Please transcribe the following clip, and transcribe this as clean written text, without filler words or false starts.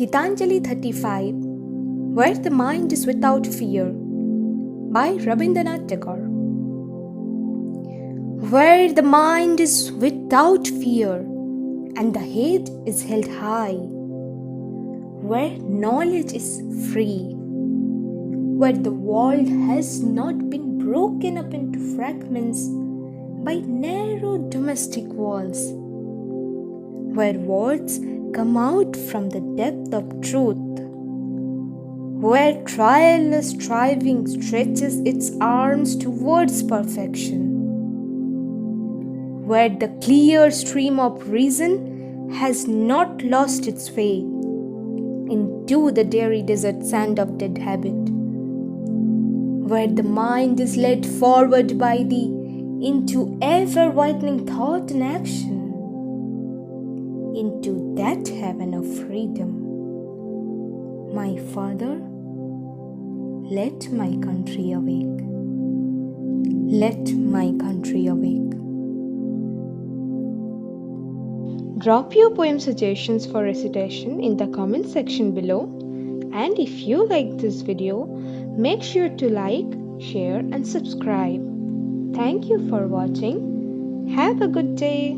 Gitanjali 35, Where the Mind is Without Fear by Rabindranath Tagore. Where the mind is without fear and the head is held high, where knowledge is free, where the world has not been broken up into fragments by narrow domestic walls, where words come out from the depth of truth, where tireless striving stretches its arms towards perfection, where the clear stream of reason has not lost its way into the dreary desert sand of dead habit, where the mind is led forward by thee into ever-widening thought and action, into that heaven of freedom. My Father, let my country awake. Let my country awake. Drop your poem suggestions for recitation in the comment section below. And if you like this video, make sure to like, share and subscribe. Thank you for watching. Have a good day.